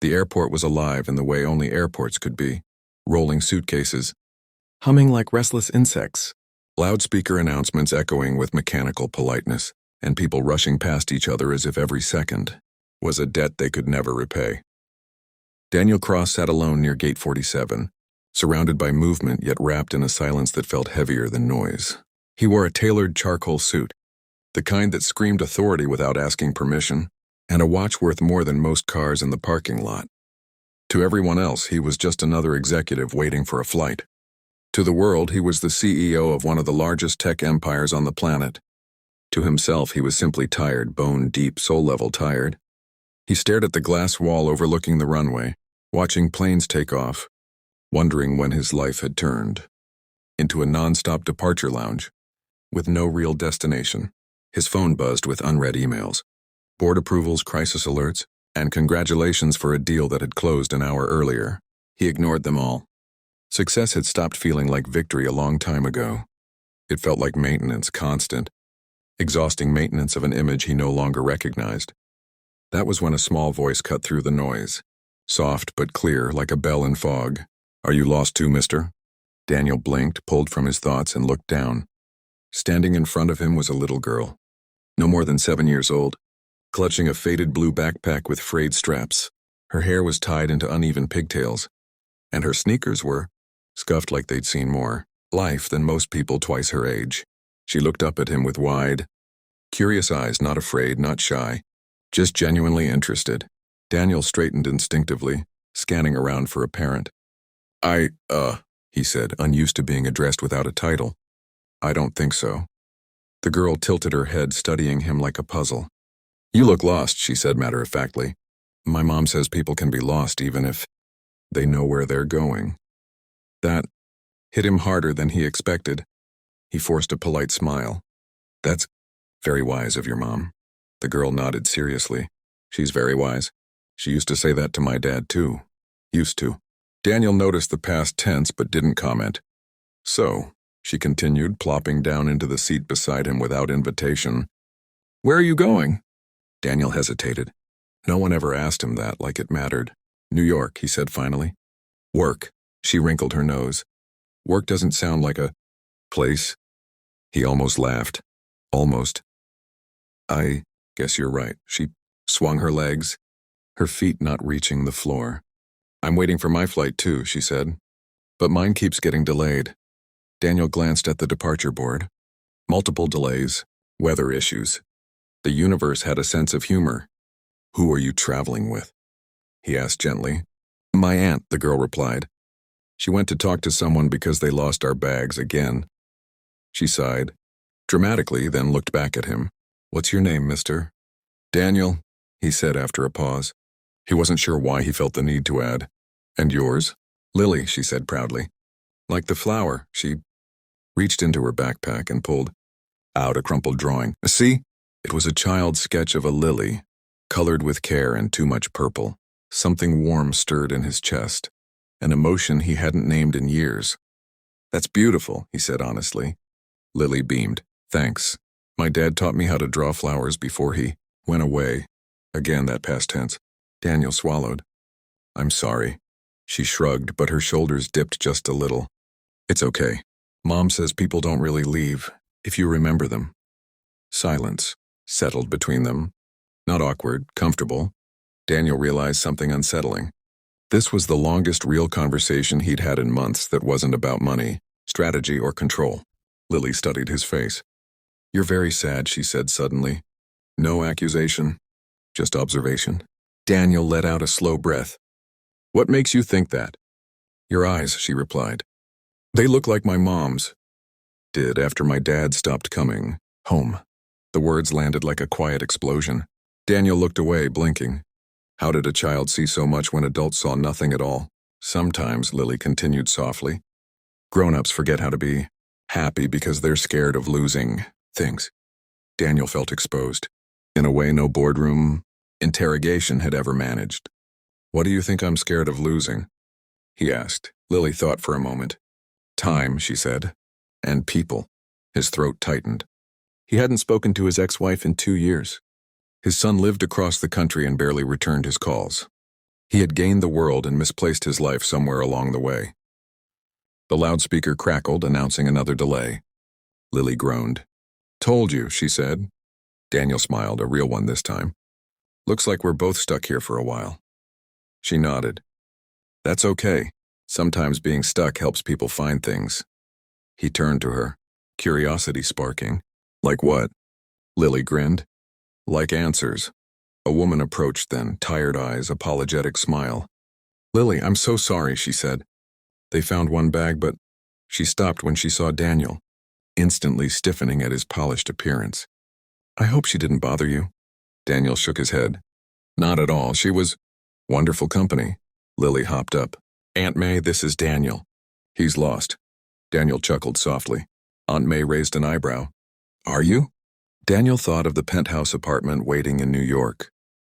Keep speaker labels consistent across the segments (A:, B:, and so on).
A: The airport was alive in the way only airports could be. Rolling suitcases, humming like restless insects, loudspeaker announcements echoing with mechanical politeness, and people rushing past each other as if every second was a debt they could never repay. Daniel Cross sat alone near Gate 47, surrounded by movement yet wrapped in a silence that felt heavier than noise. He wore a tailored charcoal suit, the kind that screamed authority without asking permission, and a watch worth more than most cars in the parking lot. To everyone else, he was just another executive waiting for a flight. To the world, he was the CEO of one of the largest tech empires on the planet. To himself, he was simply tired, bone-deep, soul-level tired. He stared at the glass wall overlooking the runway, watching planes take off, wondering when his life had turned into a non-stop departure lounge with no real destination. His phone buzzed with unread emails, board approvals, crisis alerts, and congratulations for a deal that had closed an hour earlier. He ignored them all. Success had stopped feeling like victory a long time ago. It felt like maintenance, constant, exhausting maintenance of an image he no longer recognized. That was when a small voice cut through the noise, soft but clear like a bell in fog. "Are you lost too, mister?" Daniel blinked, pulled from his thoughts, and looked down. Standing in front of him was a little girl, no more than 7 years old, clutching a faded blue backpack with frayed straps. Her hair was tied into uneven pigtails, and her sneakers were scuffed like they'd seen more life than most people twice her age. She looked up at him with wide, curious eyes, not afraid, not shy, just genuinely interested. Daniel straightened instinctively, scanning around for a parent. He said, unused to being addressed without a title. "I don't think so." The girl tilted her head, studying him like a puzzle. "You look lost," she said matter-of-factly. "My mom says people can be lost even if they know where they're going." That hit him harder than he expected. He forced a polite smile. "That's very wise of your mom." The girl nodded seriously. "She's very wise. She used to say that to my dad, too. Used to." Daniel noticed the past tense but didn't comment. "So," she continued, plopping down into the seat beside him without invitation, "where are you going?" Daniel hesitated. No one ever asked him that like it mattered. "New York," he said finally. "Work." She wrinkled her nose. "Work doesn't sound like a place." He almost laughed. Almost. "I guess you're right." She swung her legs, her feet not reaching the floor. "I'm waiting for my flight too," she said. "But mine keeps getting delayed." Daniel glanced at the departure board. Multiple delays, weather issues. The universe had a sense of humor. "Who are you traveling with?" he asked gently. "My aunt," the girl replied. "She went to talk to someone because they lost our bags again." She sighed, dramatically, then looked back at him. "What's your name, mister?" "Daniel," he said after a pause. He wasn't sure why he felt the need to add. "And yours?" "Lily," she said proudly. "Like the flower." She reached into her backpack and pulled out a crumpled drawing. "See?" It was a child's sketch of a lily, colored with care and too much purple. Something warm stirred in his chest, an emotion he hadn't named in years. "That's beautiful," he said honestly. Lily beamed. "Thanks. My dad taught me how to draw flowers before he went away." Again, that past tense. Daniel swallowed. "I'm sorry." She shrugged, but her shoulders dipped just a little. "It's okay. Mom says people don't really leave if you remember them." Silence settled between them. Not awkward, comfortable. Daniel realized something unsettling. This was the longest real conversation he'd had in months that wasn't about money, strategy, or control. Lily studied his face. "You're very sad," she said suddenly. No accusation, just observation. Daniel let out a slow breath. "What makes you think that?" "Your eyes," she replied. "They look like my mom's did after my dad stopped coming home." The words landed like a quiet explosion. Daniel looked away, blinking. How did a child see so much when adults saw nothing at all? "Sometimes," Lily continued softly, "grown-ups forget how to be happy because they're scared of losing things." Daniel felt exposed, in a way no boardroom interrogation had ever managed. "What do you think I'm scared of losing?" he asked. Lily thought for a moment. "Time," she said. "And people." His throat tightened. He hadn't spoken to his ex-wife in 2 years. His son lived across the country and barely returned his calls. He had gained the world and misplaced his life somewhere along the way. The loudspeaker crackled, announcing another delay. Lily groaned. "Told you," she said. Daniel smiled, a real one this time. "Looks like we're both stuck here for a while." She nodded. "That's okay. Sometimes being stuck helps people find things." He turned to her, curiosity sparking. "Like what?" Lily grinned. "Like answers." A woman approached then, tired eyes, apologetic smile. "Lily, I'm so sorry," she said. "They found one bag, but—" She stopped when she saw Daniel, instantly stiffening at his polished appearance. "I hope she didn't bother you." Daniel shook his head. "Not at all. She was wonderful company." Lily hopped up. "Aunt May, this is Daniel." "He's lost." Daniel chuckled softly. Aunt May raised an eyebrow. "Are you?" Daniel thought of the penthouse apartment waiting in New York.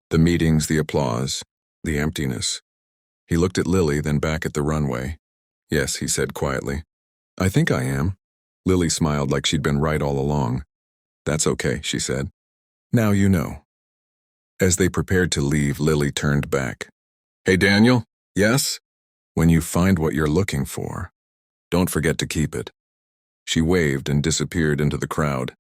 A: The meetings, the applause, the emptiness. He looked at Lily, then back at the runway. "Yes," he said quietly. "I think I am." Lily smiled like she'd been right all along. "That's okay," she said. "Now you know." As they prepared to leave, Lily turned back. "Hey, Daniel? Yes? When you find what you're looking for, don't forget to keep it." She waved and disappeared into the crowd,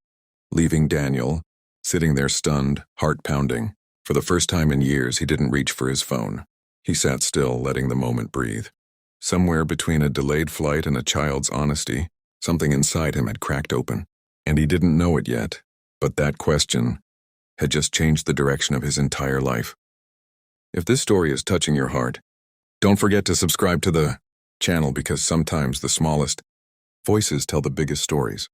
A: leaving Daniel, sitting there stunned, heart pounding. For the first time in years, he didn't reach for his phone. He sat still, letting the moment breathe. Somewhere between a delayed flight and a child's honesty, something inside him had cracked open, and he didn't know it yet. But that question had just changed the direction of his entire life. If this story is touching your heart, don't forget to subscribe to the channel, because sometimes the smallest voices tell the biggest stories.